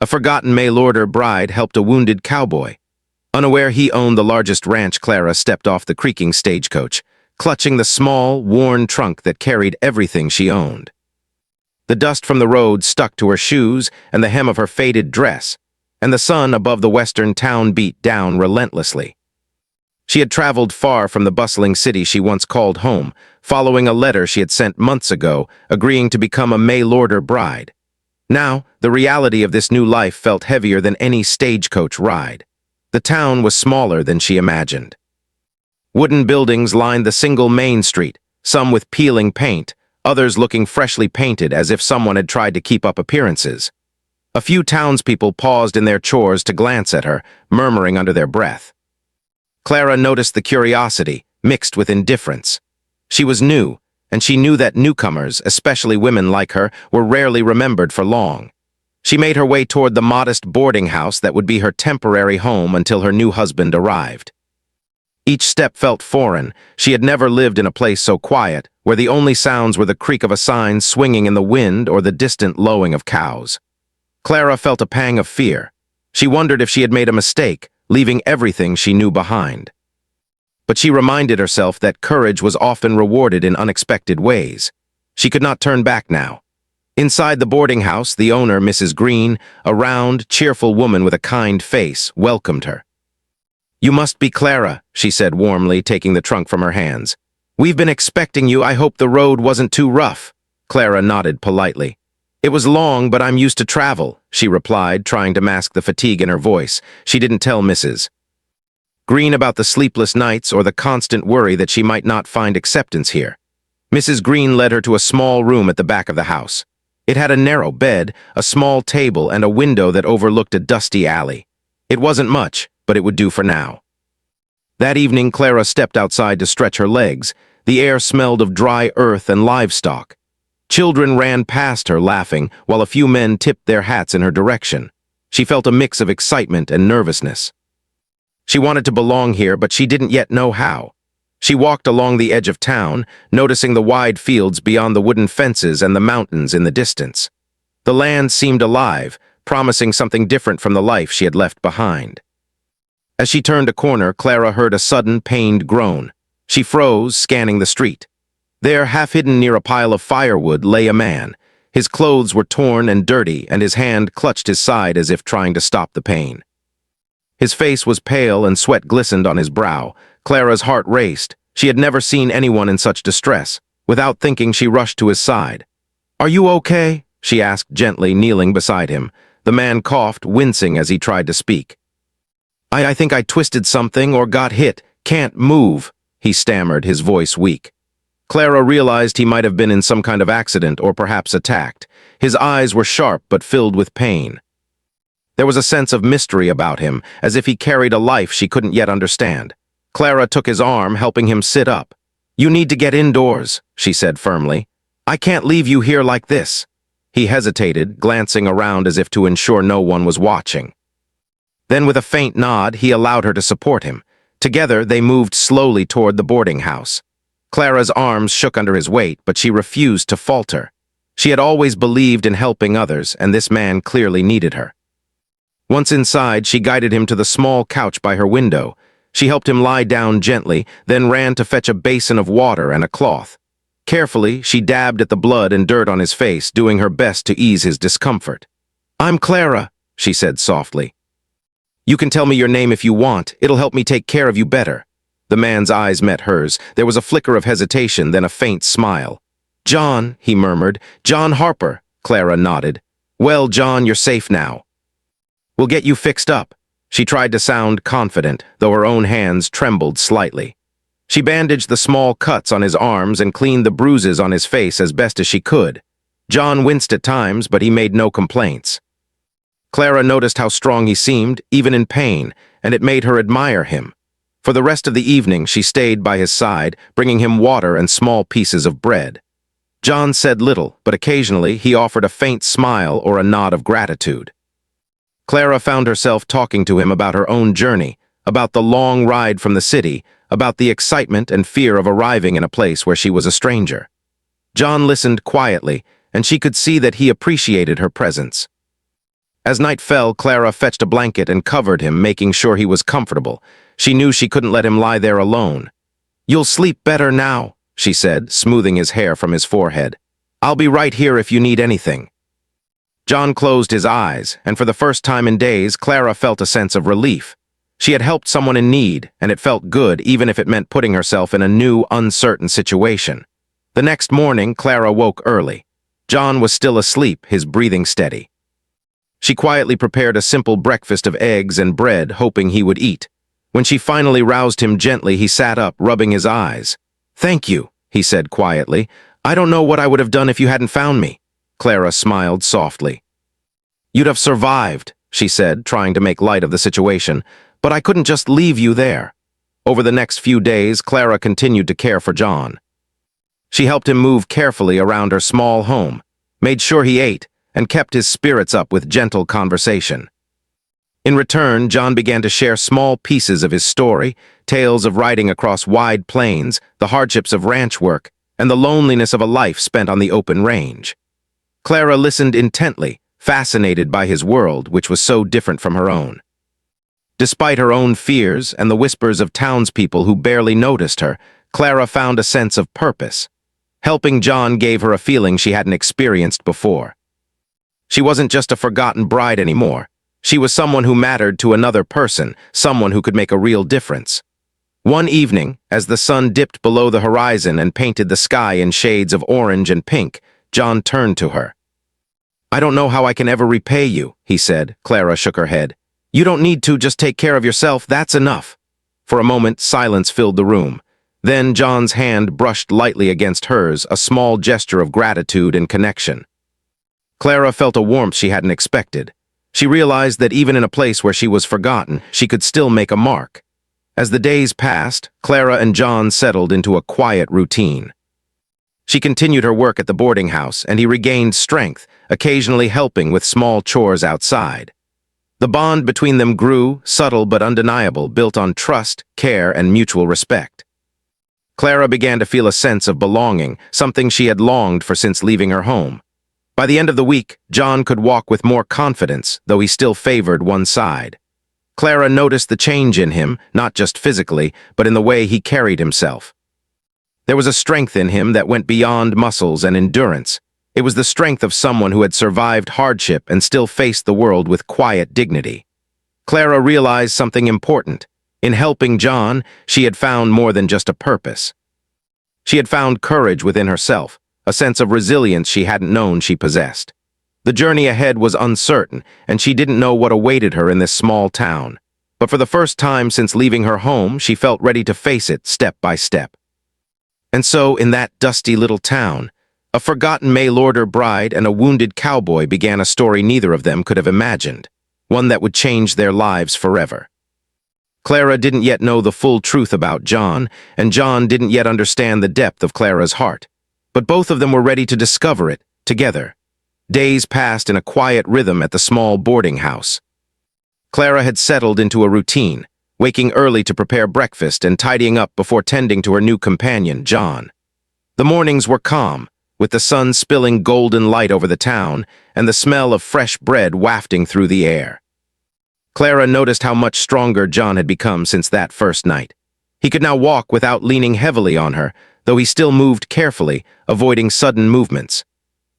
A forgotten mail-order bride helped a wounded cowboy. Unaware he owned the largest ranch, Clara stepped off the creaking stagecoach, clutching the small, worn trunk that carried everything she owned. The dust from the road stuck to her shoes and the hem of her faded dress, and the sun above the western town beat down relentlessly. She had traveled far from the bustling city she once called home, following a letter she had sent months ago, agreeing to become a mail-order bride. Now, the reality of this new life felt heavier than any stagecoach ride. The town was smaller than she imagined. Wooden buildings lined the single main street, some with peeling paint, others looking freshly painted as if someone had tried to keep up appearances. A few townspeople paused in their chores to glance at her, murmuring under their breath. Clara noticed the curiosity, mixed with indifference. She was new, and she knew that newcomers, especially women like her, were rarely remembered for long. She made her way toward the modest boarding house that would be her temporary home until her new husband arrived. Each step felt foreign. She had never lived in a place so quiet, where the only sounds were the creak of a sign swinging in the wind or the distant lowing of cows. Clara felt a pang of fear. She wondered if she had made a mistake, leaving everything she knew behind. But she reminded herself that courage was often rewarded in unexpected ways. She could not turn back now. Inside the boarding house, the owner, Mrs. Green, a round, cheerful woman with a kind face, welcomed her. "You must be Clara," she said warmly, taking the trunk from her hands. "We've been expecting you. I hope the road wasn't too rough." Clara nodded politely. "It was long, but I'm used to travel," she replied, trying to mask the fatigue in her voice. She didn't tell Mrs. Green about the sleepless nights or the constant worry that she might not find acceptance here. Mrs. Green led her to a small room at the back of the house. It had a narrow bed, a small table, and a window that overlooked a dusty alley. It wasn't much, but it would do for now. That evening, Clara stepped outside to stretch her legs. The air smelled of dry earth and livestock. Children ran past her, laughing, while a few men tipped their hats in her direction. She felt a mix of excitement and nervousness. She wanted to belong here, but she didn't yet know how. She walked along the edge of town, noticing the wide fields beyond the wooden fences and the mountains in the distance. The land seemed alive, promising something different from the life she had left behind. As she turned a corner, Clara heard a sudden, pained groan. She froze, scanning the street. There, half hidden near a pile of firewood, lay a man. His clothes were torn and dirty, and his hand clutched his side as if trying to stop the pain. His face was pale and sweat glistened on his brow. Clara's heart raced. She had never seen anyone in such distress. Without thinking, she rushed to his side. "Are you okay?" she asked gently, kneeling beside him. The man coughed, wincing as he tried to speak. I think I twisted something or got hit. Can't move," he stammered, his voice weak. Clara realized he might have been in some kind of accident or perhaps attacked. His eyes were sharp but filled with pain. There was a sense of mystery about him, as if he carried a life she couldn't yet understand. Clara took his arm, helping him sit up. "You need to get indoors," she said firmly. "I can't leave you here like this." He hesitated, glancing around as if to ensure no one was watching. Then with a faint nod, he allowed her to support him. Together, they moved slowly toward the boarding house. Clara's arms shook under his weight, but she refused to falter. She had always believed in helping others, and this man clearly needed her. Once inside, she guided him to the small couch by her window. She helped him lie down gently, then ran to fetch a basin of water and a cloth. Carefully, she dabbed at the blood and dirt on his face, doing her best to ease his discomfort. "I'm Clara," she said softly. "You can tell me your name if you want. It'll help me take care of you better." The man's eyes met hers. There was a flicker of hesitation, then a faint smile. "John," he murmured. "John Harper." Clara nodded. "Well, John, you're safe now. We'll get you fixed up." She tried to sound confident, though her own hands trembled slightly. She bandaged the small cuts on his arms and cleaned the bruises on his face as best as she could. John winced at times, but he made no complaints. Clara noticed how strong he seemed, even in pain, and it made her admire him. For the rest of the evening, she stayed by his side, bringing him water and small pieces of bread. John said little, but occasionally he offered a faint smile or a nod of gratitude. Clara found herself talking to him about her own journey, about the long ride from the city, about the excitement and fear of arriving in a place where she was a stranger. John listened quietly, and she could see that he appreciated her presence. As night fell, Clara fetched a blanket and covered him, making sure he was comfortable. She knew she couldn't let him lie there alone. "You'll sleep better now," she said, smoothing his hair from his forehead. "I'll be right here if you need anything." John closed his eyes, and for the first time in days, Clara felt a sense of relief. She had helped someone in need, and it felt good even if it meant putting herself in a new, uncertain situation. The next morning, Clara woke early. John was still asleep, his breathing steady. She quietly prepared a simple breakfast of eggs and bread, hoping he would eat. When she finally roused him gently, he sat up, rubbing his eyes. "Thank you," he said quietly. "I don't know what I would have done if you hadn't found me." Clara smiled softly. "You'd have survived," she said, trying to make light of the situation, "but I couldn't just leave you there." Over the next few days, Clara continued to care for John. She helped him move carefully around her small home, made sure he ate, and kept his spirits up with gentle conversation. In return, John began to share small pieces of his story, tales of riding across wide plains, the hardships of ranch work, and the loneliness of a life spent on the open range. Clara listened intently, fascinated by his world, which was so different from her own. Despite her own fears and the whispers of townspeople who barely noticed her, Clara found a sense of purpose. Helping John gave her a feeling she hadn't experienced before. She wasn't just a forgotten bride anymore. She was someone who mattered to another person, someone who could make a real difference. One evening, as the sun dipped below the horizon and painted the sky in shades of orange and pink, John turned to her. "I don't know how I can ever repay you," he said. Clara shook her head. "You don't need to, just take care of yourself, that's enough." For a moment, silence filled the room. Then John's hand brushed lightly against hers, a small gesture of gratitude and connection. Clara felt a warmth she hadn't expected. She realized that even in a place where she was forgotten, she could still make a mark. As the days passed, Clara and John settled into a quiet routine. She continued her work at the boarding house, and he regained strength, occasionally helping with small chores outside. The bond between them grew, subtle but undeniable, built on trust, care, and mutual respect. Clara began to feel a sense of belonging, something she had longed for since leaving her home. By the end of the week, John could walk with more confidence, though he still favored one side. Clara noticed the change in him, not just physically, but in the way he carried himself. There was a strength in him that went beyond muscles and endurance. It was the strength of someone who had survived hardship and still faced the world with quiet dignity. Clara realized something important. In helping John, she had found more than just a purpose. She had found courage within herself, a sense of resilience she hadn't known she possessed. The journey ahead was uncertain, and she didn't know what awaited her in this small town. But for the first time since leaving her home, she felt ready to face it step by step. And so, in that dusty little town, a forgotten mail-order bride and a wounded cowboy began a story neither of them could have imagined, one that would change their lives forever. Clara didn't yet know the full truth about John, and John didn't yet understand the depth of Clara's heart. But both of them were ready to discover it, together. Days passed in a quiet rhythm at the small boarding house. Clara had settled into a routine, waking early to prepare breakfast and tidying up before tending to her new companion, John. The mornings were calm, with the sun spilling golden light over the town and the smell of fresh bread wafting through the air. Clara noticed how much stronger John had become since that first night. He could now walk without leaning heavily on her, though he still moved carefully, avoiding sudden movements.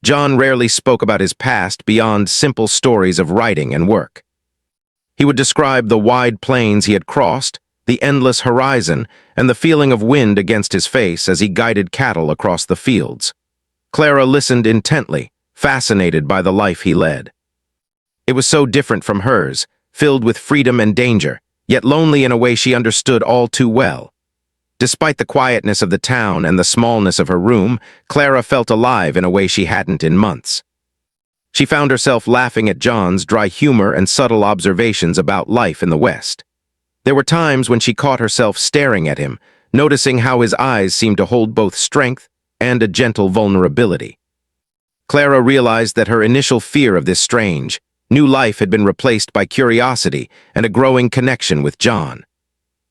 John rarely spoke about his past beyond simple stories of writing and work. He would describe the wide plains he had crossed, the endless horizon, and the feeling of wind against his face as he guided cattle across the fields. Clara listened intently, fascinated by the life he led. It was so different from hers, filled with freedom and danger, yet lonely in a way she understood all too well. Despite the quietness of the town and the smallness of her room, Clara felt alive in a way she hadn't in months. She found herself laughing at John's dry humor and subtle observations about life in the West. There were times when she caught herself staring at him, noticing how his eyes seemed to hold both strength and a gentle vulnerability. Clara realized that her initial fear of this strange, new life had been replaced by curiosity and a growing connection with John.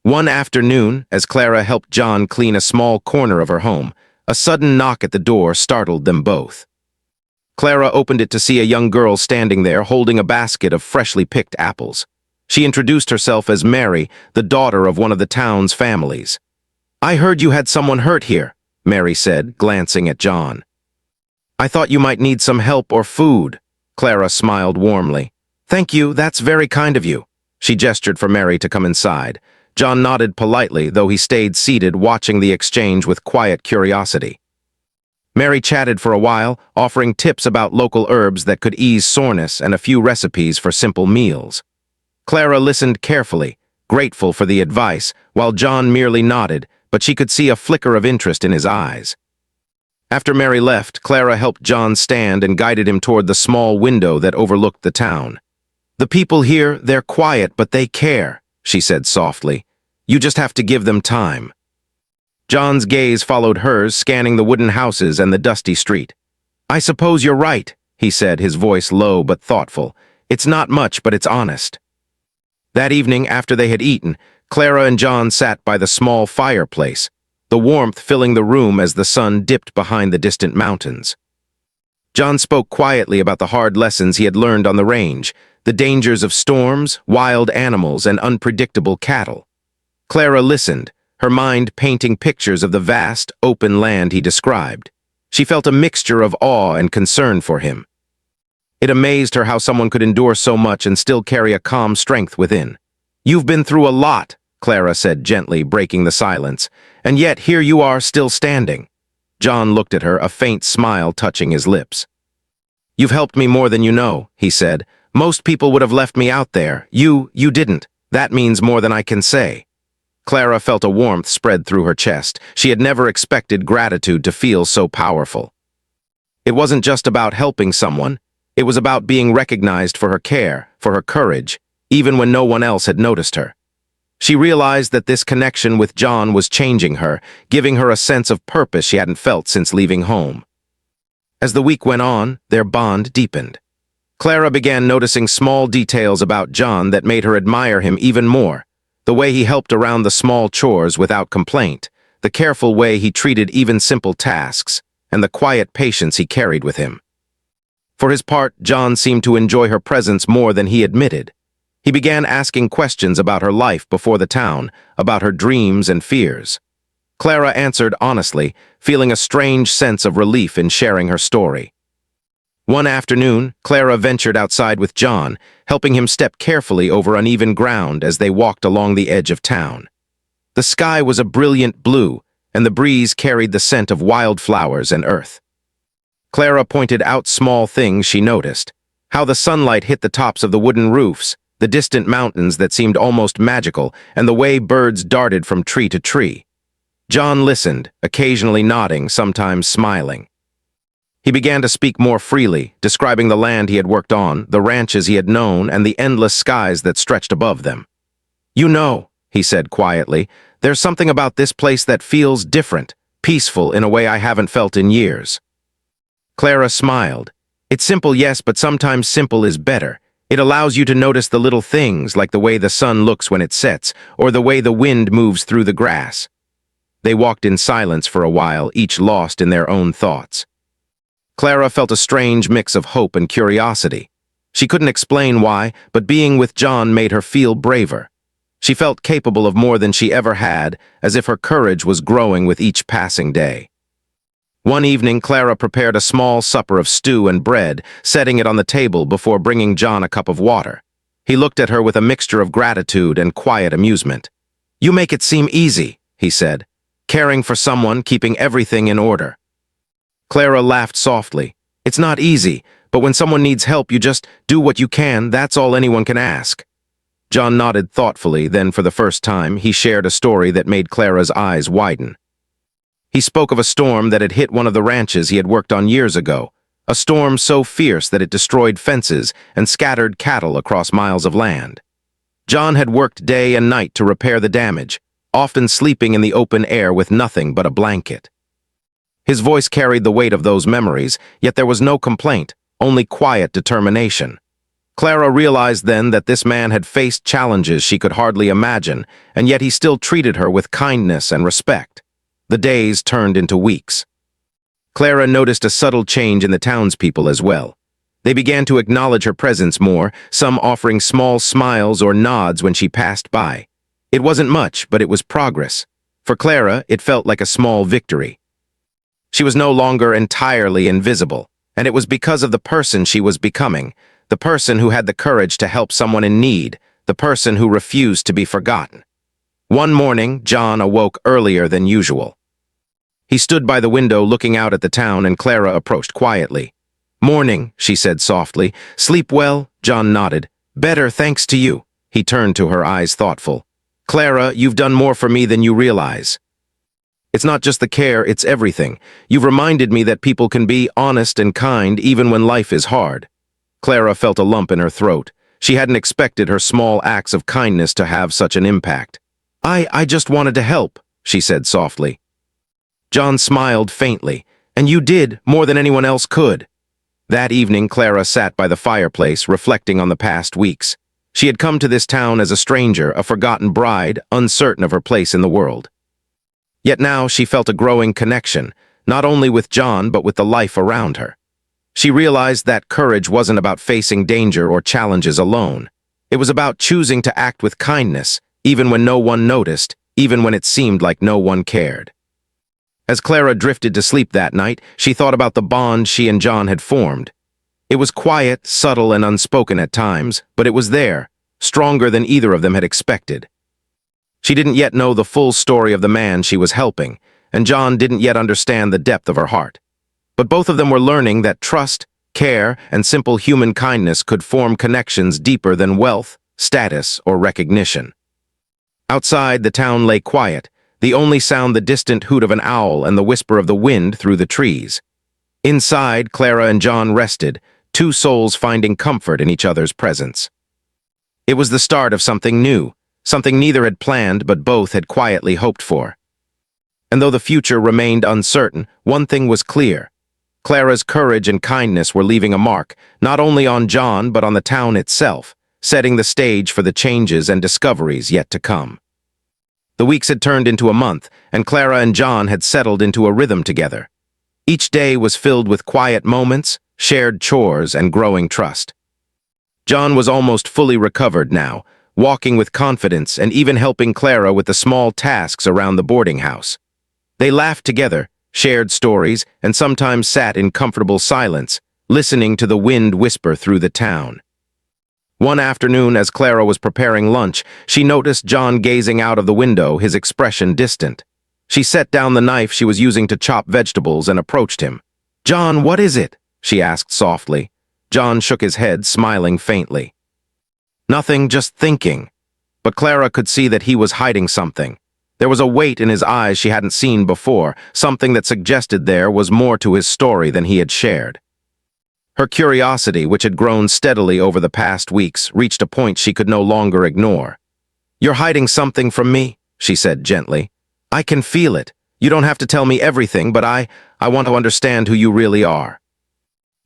One afternoon, as Clara helped John clean a small corner of her home, a sudden knock at the door startled them both. Clara opened it to see a young girl standing there holding a basket of freshly picked apples. She introduced herself as Mary, the daughter of one of the town's families. "I heard you had someone hurt here," Mary said, glancing at John. "I thought you might need some help or food." Clara smiled warmly. "Thank you, that's very kind of you." She gestured for Mary to come inside. John nodded politely, though he stayed seated watching the exchange with quiet curiosity. Mary chatted for a while, offering tips about local herbs that could ease soreness and a few recipes for simple meals. Clara listened carefully, grateful for the advice, while John merely nodded, but she could see a flicker of interest in his eyes. After Mary left, Clara helped John stand and guided him toward the small window that overlooked the town. "The people here, they're quiet, but they care," she said softly. "You just have to give them time." John's gaze followed hers, scanning the wooden houses and the dusty street. "I suppose you're right," he said, his voice low but thoughtful. "It's not much, but it's honest." That evening, after they had eaten, Clara and John sat by the small fireplace, the warmth filling the room as the sun dipped behind the distant mountains. John spoke quietly about the hard lessons he had learned on the range, the dangers of storms, wild animals, and unpredictable cattle. Clara listened, her mind painting pictures of the vast, open land he described. She felt a mixture of awe and concern for him. It amazed her how someone could endure so much and still carry a calm strength within. "You've been through a lot," Clara said gently, breaking the silence, "and yet here you are still standing." John looked at her, a faint smile touching his lips. "You've helped me more than you know," he said. "Most people would have left me out there. You didn't. That means more than I can say." Clara felt a warmth spread through her chest. She had never expected gratitude to feel so powerful. It wasn't just about helping someone. It was about being recognized for her care, for her courage, even when no one else had noticed her. She realized that this connection with John was changing her, giving her a sense of purpose she hadn't felt since leaving home. As the week went on, their bond deepened. Clara began noticing small details about John that made her admire him even more. The way he helped around the small chores without complaint, the careful way he treated even simple tasks, and the quiet patience he carried with him. For his part, John seemed to enjoy her presence more than he admitted. He began asking questions about her life before the town, about her dreams and fears. Clara answered honestly, feeling a strange sense of relief in sharing her story. One afternoon, Clara ventured outside with John, helping him step carefully over uneven ground as they walked along the edge of town. The sky was a brilliant blue, and the breeze carried the scent of wildflowers and earth. Clara pointed out small things she noticed, how the sunlight hit the tops of the wooden roofs, the distant mountains that seemed almost magical, and the way birds darted from tree to tree. John listened, occasionally nodding, sometimes smiling. He began to speak more freely, describing the land he had worked on, the ranches he had known, and the endless skies that stretched above them. "You know," he said quietly, "there's something about this place that feels different, peaceful in a way I haven't felt in years." Clara smiled. "It's simple, yes, but sometimes simple is better. It allows you to notice the little things, like the way the sun looks when it sets, or the way the wind moves through the grass." They walked in silence for a while, each lost in their own thoughts. Clara felt a strange mix of hope and curiosity. She couldn't explain why, but being with John made her feel braver. She felt capable of more than she ever had, as if her courage was growing with each passing day. One evening, Clara prepared a small supper of stew and bread, setting it on the table before bringing John a cup of water. He looked at her with a mixture of gratitude and quiet amusement. "You make it seem easy," he said, "caring for someone, keeping everything in order." Clara laughed softly. "It's not easy, but when someone needs help, you just do what you can. That's all anyone can ask." John nodded thoughtfully, then for the first time, he shared a story that made Clara's eyes widen. He spoke of a storm that had hit one of the ranches he had worked on years ago, a storm so fierce that it destroyed fences and scattered cattle across miles of land. John had worked day and night to repair the damage, often sleeping in the open air with nothing but a blanket. His voice carried the weight of those memories, yet there was no complaint, only quiet determination. Clara realized then that this man had faced challenges she could hardly imagine, and yet he still treated her with kindness and respect. The days turned into weeks. Clara noticed a subtle change in the townspeople as well. They began to acknowledge her presence more, some offering small smiles or nods when she passed by. It wasn't much, but it was progress. For Clara, it felt like a small victory. She was no longer entirely invisible, and it was because of the person she was becoming, the person who had the courage to help someone in need, the person who refused to be forgotten. One morning, John awoke earlier than usual. He stood by the window looking out at the town, and Clara approached quietly. "Morning," she said softly. "Sleep well?" John nodded. "Better, thanks to you." He turned to her, eyes thoughtful. "Clara, you've done more for me than you realize. It's not just the care, it's everything. You've reminded me that people can be honest and kind even when life is hard." Clara felt a lump in her throat. She hadn't expected her small acts of kindness to have such an impact. I just wanted to help," she said softly. John smiled faintly. "And you did, more than anyone else could." That evening, Clara sat by the fireplace, reflecting on the past weeks. She had come to this town as a stranger, a forgotten bride, uncertain of her place in the world. Yet now she felt a growing connection, not only with John but with the life around her. She realized that courage wasn't about facing danger or challenges alone. It was about choosing to act with kindness, even when no one noticed, even when it seemed like no one cared. As Clara drifted to sleep that night, she thought about the bond she and John had formed. It was quiet, subtle, and unspoken at times, but it was there, stronger than either of them had expected. She didn't yet know the full story of the man she was helping, and John didn't yet understand the depth of her heart. But both of them were learning that trust, care, and simple human kindness could form connections deeper than wealth, status, or recognition. Outside, the town lay quiet, the only sound the distant hoot of an owl and the whisper of the wind through the trees. Inside, Clara and John rested, two souls finding comfort in each other's presence. It was the start of something new, something neither had planned but both had quietly hoped for. And though the future remained uncertain, one thing was clear. Clara's courage and kindness were leaving a mark, not only on John but on the town itself, setting the stage for the changes and discoveries yet to come. The weeks had turned into a month, and Clara and John had settled into a rhythm together. Each day was filled with quiet moments, shared chores, and growing trust. John was almost fully recovered now, walking with confidence and even helping Clara with the small tasks around the boarding house. They laughed together, shared stories, and sometimes sat in comfortable silence, listening to the wind whisper through the town. One afternoon, as Clara was preparing lunch, she noticed John gazing out of the window, his expression distant. She set down the knife she was using to chop vegetables and approached him. "John, what is it?" she asked softly. John shook his head, smiling faintly. "Nothing, just thinking." But Clara could see that he was hiding something. There was a weight in his eyes she hadn't seen before, something that suggested there was more to his story than he had shared. Her curiosity, which had grown steadily over the past weeks, reached a point she could no longer ignore. "You're hiding something from me," she said gently. "I can feel it. You don't have to tell me everything, but I want to understand who you really are."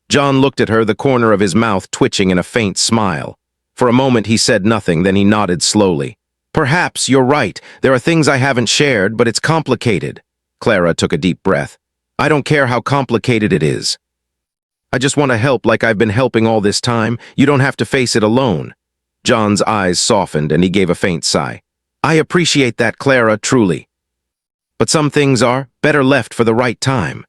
John looked at her, the corner of his mouth twitching in a faint smile. For a moment he said nothing, then he nodded slowly. "Perhaps you're right. There are things I haven't shared, but it's complicated." Clara took a deep breath. "I don't care how complicated it is. I just want to help like I've been helping all this time. You don't have to face it alone." John's eyes softened and he gave a faint sigh. "I appreciate that, Clara, truly. But some things are better left for the right time."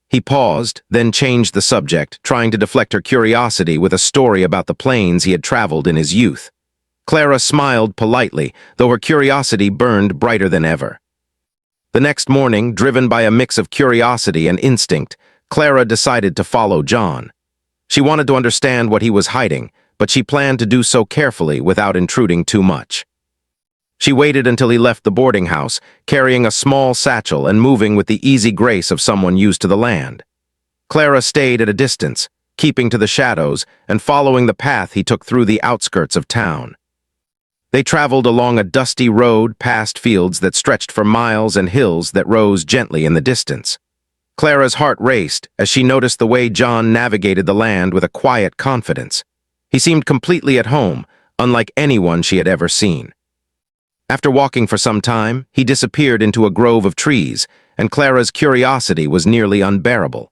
He paused, then changed the subject, trying to deflect her curiosity with a story about the plains he had traveled in his youth. Clara smiled politely, though her curiosity burned brighter than ever. The next morning, driven by a mix of curiosity and instinct, Clara decided to follow John. She wanted to understand what he was hiding, but she planned to do so carefully without intruding too much. She waited until he left the boarding house, carrying a small satchel and moving with the easy grace of someone used to the land. Clara stayed at a distance, keeping to the shadows and following the path he took through the outskirts of town. They traveled along a dusty road past fields that stretched for miles and hills that rose gently in the distance. Clara's heart raced as she noticed the way John navigated the land with a quiet confidence. He seemed completely at home, unlike anyone she had ever seen. After walking for some time, he disappeared into a grove of trees, and Clara's curiosity was nearly unbearable.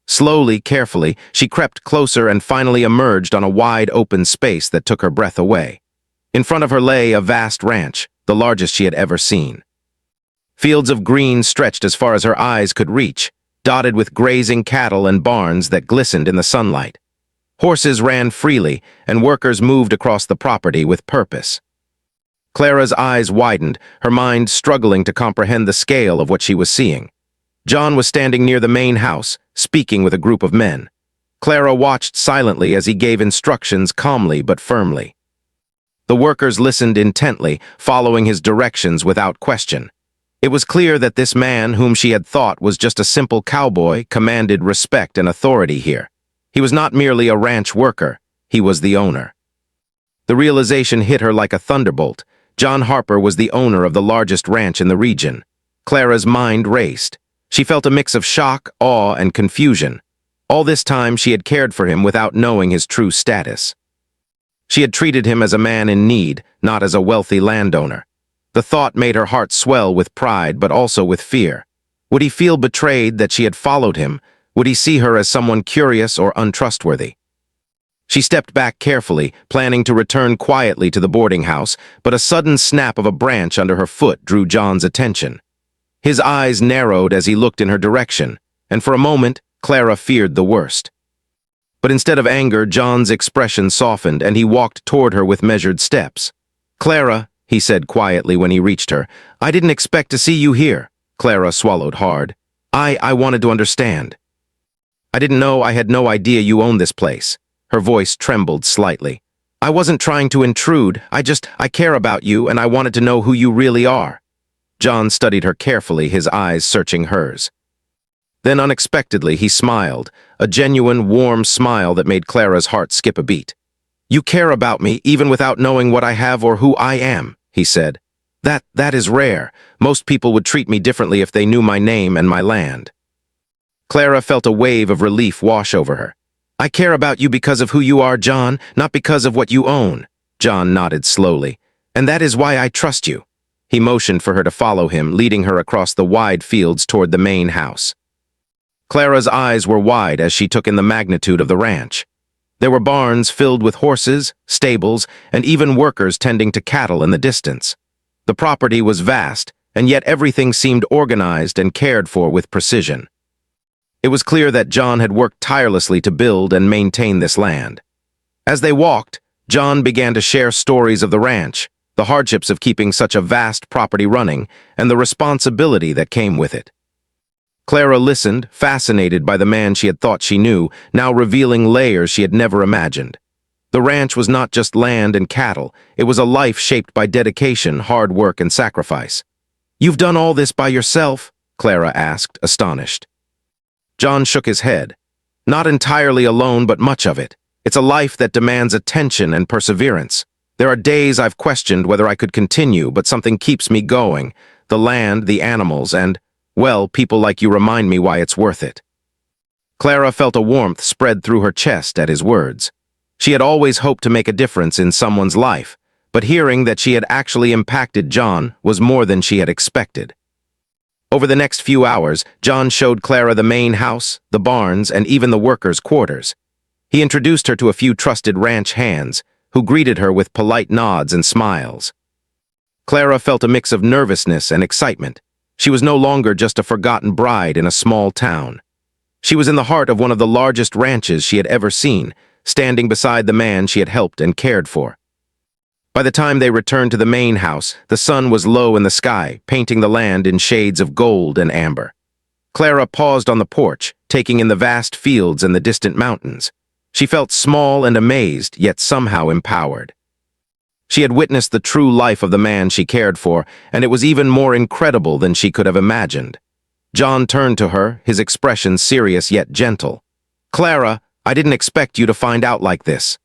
Slowly, carefully, she crept closer and finally emerged on a wide open space that took her breath away. In front of her lay a vast ranch, the largest she had ever seen. Fields of green stretched as far as her eyes could reach, dotted with grazing cattle and barns that glistened in the sunlight. Horses ran freely, and workers moved across the property with purpose. Clara's eyes widened, her mind struggling to comprehend the scale of what she was seeing. John was standing near the main house, speaking with a group of men. Clara watched silently as he gave instructions calmly but firmly. The workers listened intently, following his directions without question. It was clear that this man, whom she had thought was just a simple cowboy, commanded respect and authority here. He was not merely a ranch worker, he was the owner. The realization hit her like a thunderbolt. John Harper was the owner of the largest ranch in the region. Clara's mind raced. She felt a mix of shock, awe, and confusion. All this time she had cared for him without knowing his true status. She had treated him as a man in need, not as a wealthy landowner. The thought made her heart swell with pride but also with fear. Would he feel betrayed that she had followed him? Would he see her as someone curious or untrustworthy? She stepped back carefully, planning to return quietly to the boarding house, but a sudden snap of a branch under her foot drew John's attention. His eyes narrowed as he looked in her direction, and for a moment, Clara feared the worst. But instead of anger, John's expression softened, and he walked toward her with measured steps. "Clara," he said quietly when he reached her, "I didn't expect to see you here." Clara swallowed hard. I wanted to understand. I didn't know. I had no idea you owned this place." Her voice trembled slightly. "I wasn't trying to intrude. I care about you, and I wanted to know who you really are." John studied her carefully, his eyes searching hers. Then unexpectedly he smiled, a genuine, warm smile that made Clara's heart skip a beat. "You care about me, even without knowing what I have or who I am," he said. That is rare. Most people would treat me differently if they knew my name and my land." Clara felt a wave of relief wash over her. "I care about you because of who you are, John, not because of what you own." John nodded slowly. "And that is why I trust you." He motioned for her to follow him, leading her across the wide fields toward the main house. Clara's eyes were wide as she took in the magnitude of the ranch. There were barns filled with horses, stables, and even workers tending to cattle in the distance. The property was vast, and yet everything seemed organized and cared for with precision. It was clear that John had worked tirelessly to build and maintain this land. As they walked, John began to share stories of the ranch, the hardships of keeping such a vast property running, and the responsibility that came with it. Clara listened, fascinated by the man she had thought she knew, now revealing layers she had never imagined. The ranch was not just land and cattle, it was a life shaped by dedication, hard work, and sacrifice. "You've done all this by yourself?" Clara asked, astonished. John shook his head. "Not entirely alone, but much of it. It's a life that demands attention and perseverance. There are days I've questioned whether I could continue, but something keeps me going. The land, the animals, and, well, people like you remind me why it's worth it." Clara felt a warmth spread through her chest at his words. She had always hoped to make a difference in someone's life, but hearing that she had actually impacted John was more than she had expected. Over the next few hours, John showed Clara the main house, the barns, and even the workers' quarters. He introduced her to a few trusted ranch hands, who greeted her with polite nods and smiles. Clara felt a mix of nervousness and excitement. She was no longer just a forgotten bride in a small town. She was in the heart of one of the largest ranches she had ever seen, standing beside the man she had helped and cared for. By the time they returned to the main house, the sun was low in the sky, painting the land in shades of gold and amber. Clara paused on the porch, taking in the vast fields and the distant mountains. She felt small and amazed, yet somehow empowered. She had witnessed the true life of the man she cared for, and it was even more incredible than she could have imagined. John turned to her, his expression serious yet gentle. "Clara, I didn't expect you to find out like this.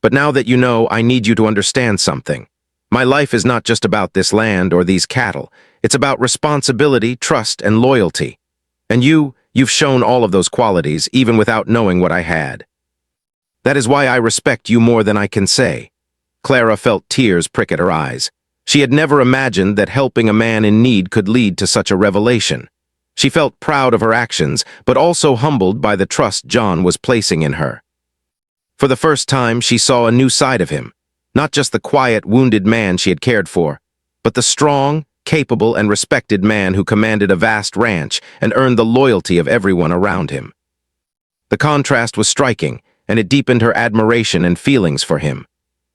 But now that you know, I need you to understand something. My life is not just about this land or these cattle. It's about responsibility, trust, and loyalty. And you've shown all of those qualities, even without knowing what I had. That is why I respect you more than I can say." Clara felt tears prick at her eyes. She had never imagined that helping a man in need could lead to such a revelation. She felt proud of her actions, but also humbled by the trust John was placing in her. For the first time, she saw a new side of him, not just the quiet, wounded man she had cared for, but the strong, capable, and respected man who commanded a vast ranch and earned the loyalty of everyone around him. The contrast was striking, and it deepened her admiration and feelings for him.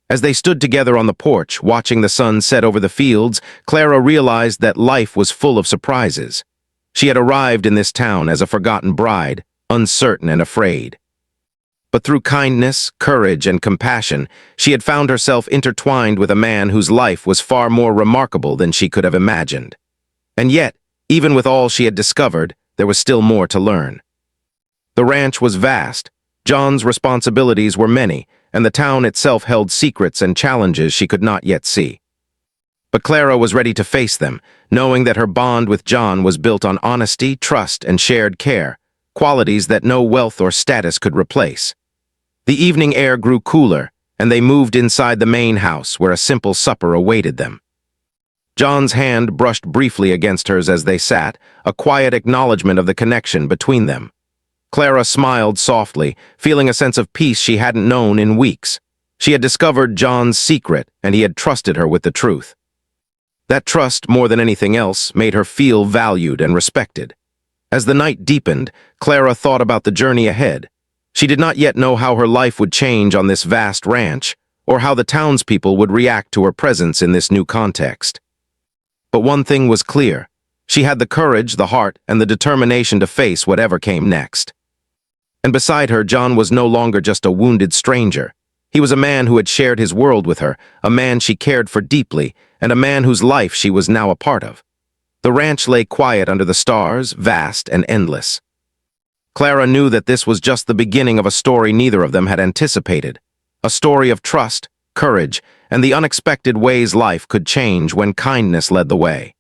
As they stood together on the porch, watching the sun set over the fields, Clara realized that life was full of surprises. She had arrived in this town as a forgotten bride, uncertain and afraid. But through kindness, courage, and compassion, she had found herself intertwined with a man whose life was far more remarkable than she could have imagined. And yet, even with all she had discovered, there was still more to learn. The ranch was vast, John's responsibilities were many, and the town itself held secrets and challenges she could not yet see. But Clara was ready to face them, knowing that her bond with John was built on honesty, trust, and shared care, qualities that no wealth or status could replace. The evening air grew cooler, and they moved inside the main house where a simple supper awaited them. John's hand brushed briefly against hers as they sat, a quiet acknowledgement of the connection between them. Clara smiled softly, feeling a sense of peace she hadn't known in weeks. She had discovered John's secret, and he had trusted her with the truth. That trust, more than anything else, made her feel valued and respected. As the night deepened, Clara thought about the journey ahead. She did not yet know how her life would change on this vast ranch, or how the townspeople would react to her presence in this new context. But one thing was clear. She had the courage, the heart, and the determination to face whatever came next. And beside her, John was no longer just a wounded stranger. He was a man who had shared his world with her, a man she cared for deeply, and a man whose life she was now a part of. The ranch lay quiet under the stars, vast and endless. Clara knew that this was just the beginning of a story neither of them had anticipated, a story of trust, courage, and the unexpected ways life could change when kindness led the way.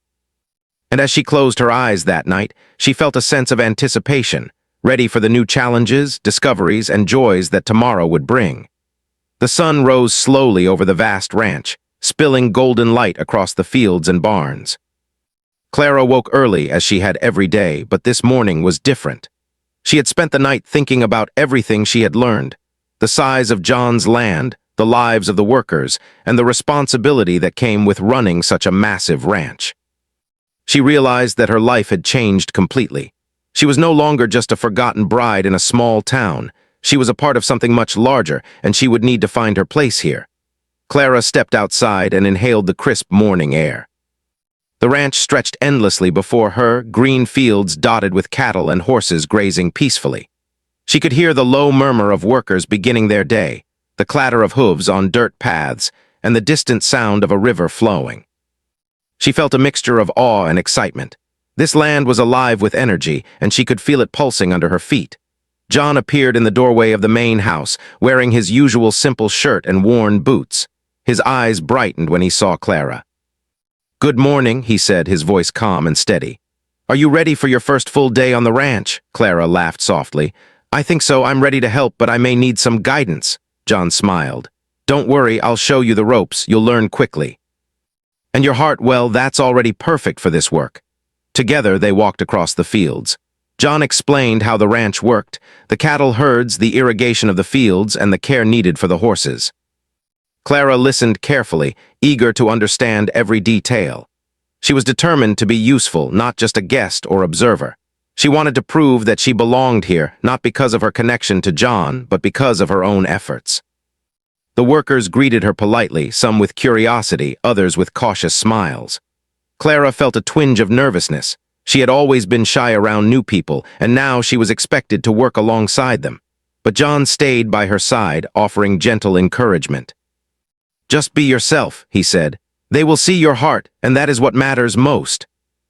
And as she closed her eyes that night, she felt a sense of anticipation, ready for the new challenges, discoveries, and joys that tomorrow would bring. The sun rose slowly over the vast ranch, spilling golden light across the fields and barns. Clara woke early as she had every day, but this morning was different. She had spent the night thinking about everything she had learned, the size of John's land, the lives of the workers, and the responsibility that came with running such a massive ranch. She realized that her life had changed completely. She was no longer just a forgotten bride in a small town. She was a part of something much larger, and she would need to find her place here. Clara stepped outside and inhaled the crisp morning air. The ranch stretched endlessly before her, green fields dotted with cattle and horses grazing peacefully. She could hear the low murmur of workers beginning their day, the clatter of hooves on dirt paths, and the distant sound of a river flowing. She felt a mixture of awe and excitement. This land was alive with energy, and she could feel it pulsing under her feet. John appeared in the doorway of the main house, wearing his usual simple shirt and worn boots. His eyes brightened when he saw Clara. "Good morning," he said, his voice calm and steady. "Are you ready for your first full day on the ranch?" Clara laughed softly. "I think so. I'm ready to help, but I may need some guidance." John smiled. "Don't worry, I'll show you the ropes. You'll learn quickly." "And your heart, well, that's already perfect for this work." Together, they walked across the fields. John explained how the ranch worked, the cattle herds, the irrigation of the fields, and the care needed for the horses. Clara listened carefully, eager to understand every detail. She was determined to be useful, not just a guest or observer. She wanted to prove that she belonged here, not because of her connection to John, but because of her own efforts. The workers greeted her politely, some with curiosity, others with cautious smiles. Clara felt a twinge of nervousness. She had always been shy around new people, and now she was expected to work alongside them. But John stayed by her side, offering gentle encouragement. "Just be yourself," he said. "They will see your heart, and that is what matters most."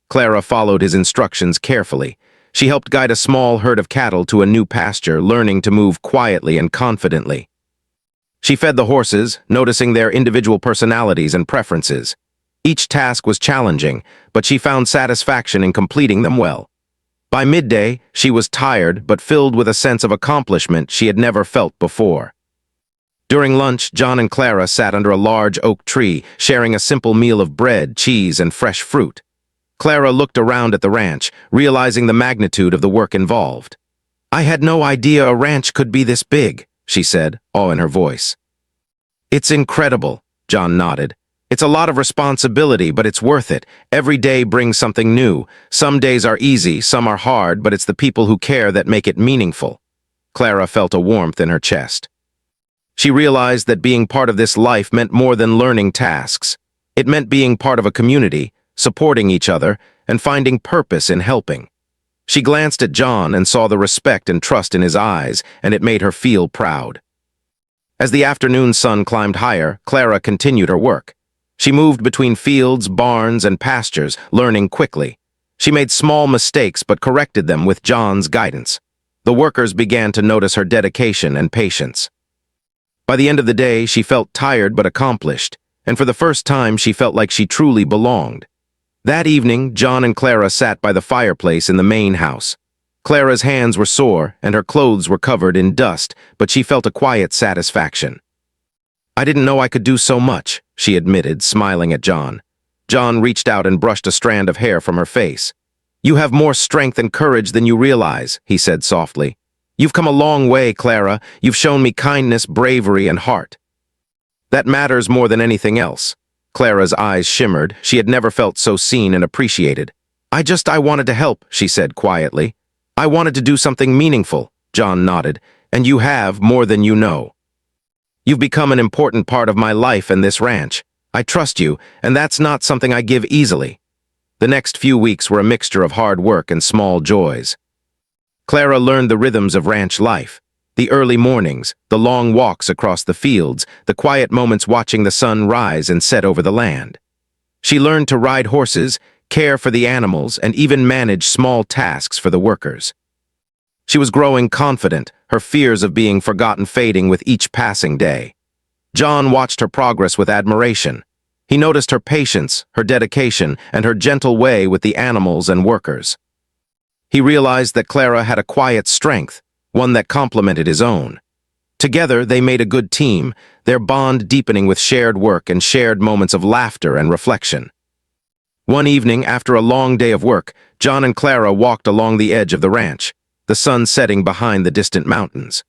Clara followed his instructions carefully. She helped guide a small herd of cattle to a new pasture, learning to move quietly and confidently. She fed the horses, noticing their individual personalities and preferences. Each task was challenging, but she found satisfaction in completing them well. By midday, she was tired but filled with a sense of accomplishment she had never felt before. During lunch, John and Clara sat under a large oak tree, sharing a simple meal of bread, cheese, and fresh fruit. Clara looked around at the ranch, realizing the magnitude of the work involved. "I had no idea a ranch could be this big," she said, awe in her voice. "It's incredible," John nodded. "It's a lot of responsibility, but it's worth it. Every day brings something new. Some days are easy, some are hard, but it's the people who care that make it meaningful." Clara felt a warmth in her chest. She realized that being part of this life meant more than learning tasks. It meant being part of a community, supporting each other, and finding purpose in helping. She glanced at John and saw the respect and trust in his eyes, and it made her feel proud. As the afternoon sun climbed higher, Clara continued her work. She moved between fields, barns, and pastures, learning quickly. She made small mistakes but corrected them with John's guidance. The workers began to notice her dedication and patience. By the end of the day, she felt tired but accomplished, and for the first time she felt like she truly belonged. That evening, John and Clara sat by the fireplace in the main house. Clara's hands were sore and her clothes were covered in dust, but she felt a quiet satisfaction. "I didn't know I could do so much," she admitted, smiling at John. John reached out and brushed a strand of hair from her face. "You have more strength and courage than you realize," he said softly. "You've come a long way, Clara. You've shown me kindness, bravery, and heart. That matters more than anything else." Clara's eyes shimmered. She had never felt so seen and appreciated. I wanted to help," she said quietly. "I wanted to do something meaningful," John nodded, "and you have more than you know. You've become an important part of my life and this ranch. I trust you, and that's not something I give easily." The next few weeks were a mixture of hard work and small joys. Clara learned the rhythms of ranch life. The early mornings, the long walks across the fields, the quiet moments watching the sun rise and set over the land. She learned to ride horses, care for the animals, and even manage small tasks for the workers. She was growing confident, her fears of being forgotten fading with each passing day. John watched her progress with admiration. He noticed her patience, her dedication, and her gentle way with the animals and workers. He realized that Clara had a quiet strength, one that complemented his own. Together, they made a good team, their bond deepening with shared work and shared moments of laughter and reflection. One evening, after a long day of work, John and Clara walked along the edge of the ranch, the sun setting behind the distant mountains.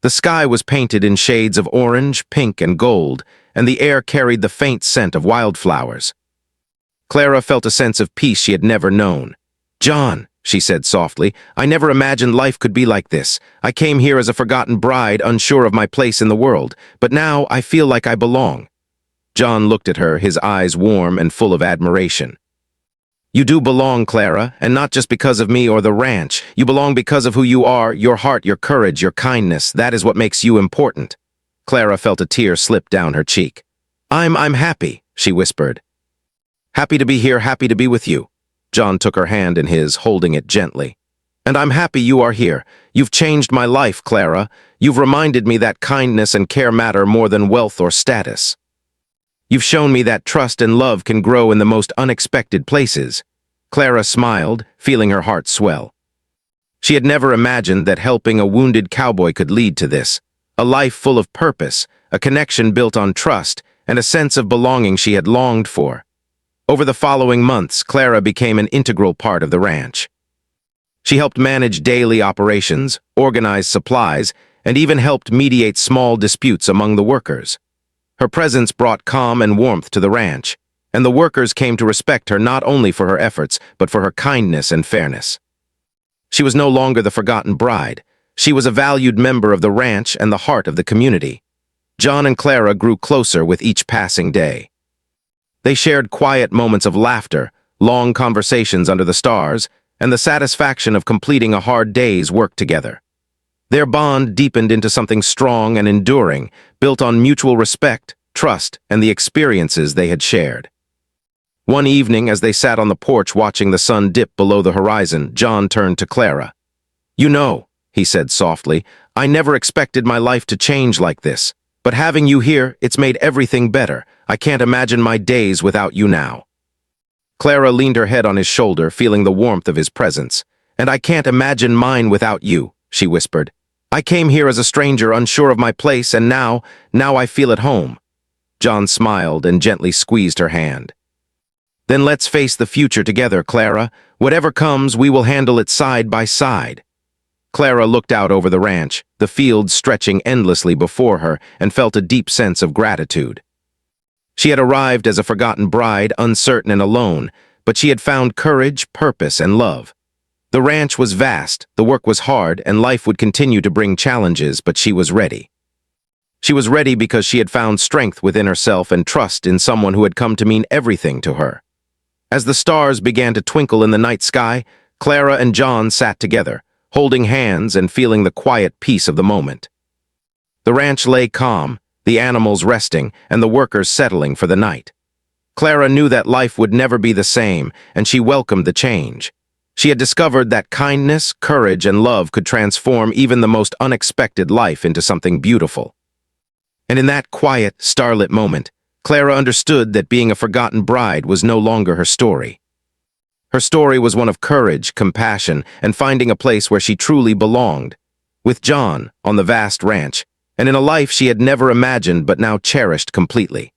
The sky was painted in shades of orange, pink, and gold, and the air carried the faint scent of wildflowers. Clara felt a sense of peace she had never known. "John," she said softly, "I never imagined life could be like this. I came here as a forgotten bride, unsure of my place in the world, but now I feel like I belong." John looked at her, his eyes warm and full of admiration. "You do belong, Clara, and not just because of me or the ranch. You belong because of who you are, your heart, your courage, your kindness. That is what makes you important." Clara felt a tear slip down her cheek. I'm happy," she whispered. "Happy to be here, happy to be with you." John took her hand in his, holding it gently. "And I'm happy you are here. You've changed my life, Clara. You've reminded me that kindness and care matter more than wealth or status. You've shown me that trust and love can grow in the most unexpected places." Clara smiled, feeling her heart swell. She had never imagined that helping a wounded cowboy could lead to this, a life full of purpose, a connection built on trust, and a sense of belonging she had longed for. Over the following months, Clara became an integral part of the ranch. She helped manage daily operations, organize supplies, and even helped mediate small disputes among the workers. Her presence brought calm and warmth to the ranch, and the workers came to respect her not only for her efforts, but for her kindness and fairness. She was no longer the forgotten bride. She was a valued member of the ranch and the heart of the community. John and Clara grew closer with each passing day. They shared quiet moments of laughter, long conversations under the stars, and the satisfaction of completing a hard day's work together. Their bond deepened into something strong and enduring, built on mutual respect, trust, and the experiences they had shared. One evening, as they sat on the porch watching the sun dip below the horizon, John turned to Clara. "You know," he said softly, "I never expected my life to change like this. But having you here, it's made everything better. I can't imagine my days without you now." Clara leaned her head on his shoulder, feeling the warmth of his presence. "And I can't imagine mine without you," she whispered. "I came here as a stranger, unsure of my place, and now I feel at home." John smiled and gently squeezed her hand. Then let's face the future together, Clara. Whatever comes, we will handle it side by side. Clara looked out over the ranch, the fields stretching endlessly before her, and felt a deep sense of gratitude. She had arrived as a forgotten bride, uncertain and alone, but she had found courage, purpose, and love. The ranch was vast, the work was hard, and life would continue to bring challenges, but she was ready. She was ready because she had found strength within herself and trust in someone who had come to mean everything to her. As the stars began to twinkle in the night sky, Clara and John sat together, holding hands and feeling the quiet peace of the moment. The ranch lay calm, the animals resting, and the workers settling for the night. Clara knew that life would never be the same, and she welcomed the change. She had discovered that kindness, courage, and love could transform even the most unexpected life into something beautiful. And in that quiet, starlit moment, Clara understood that being a forgotten bride was no longer her story. Her story was one of courage, compassion, and finding a place where she truly belonged, with John on the vast ranch, and in a life she had never imagined but now cherished completely.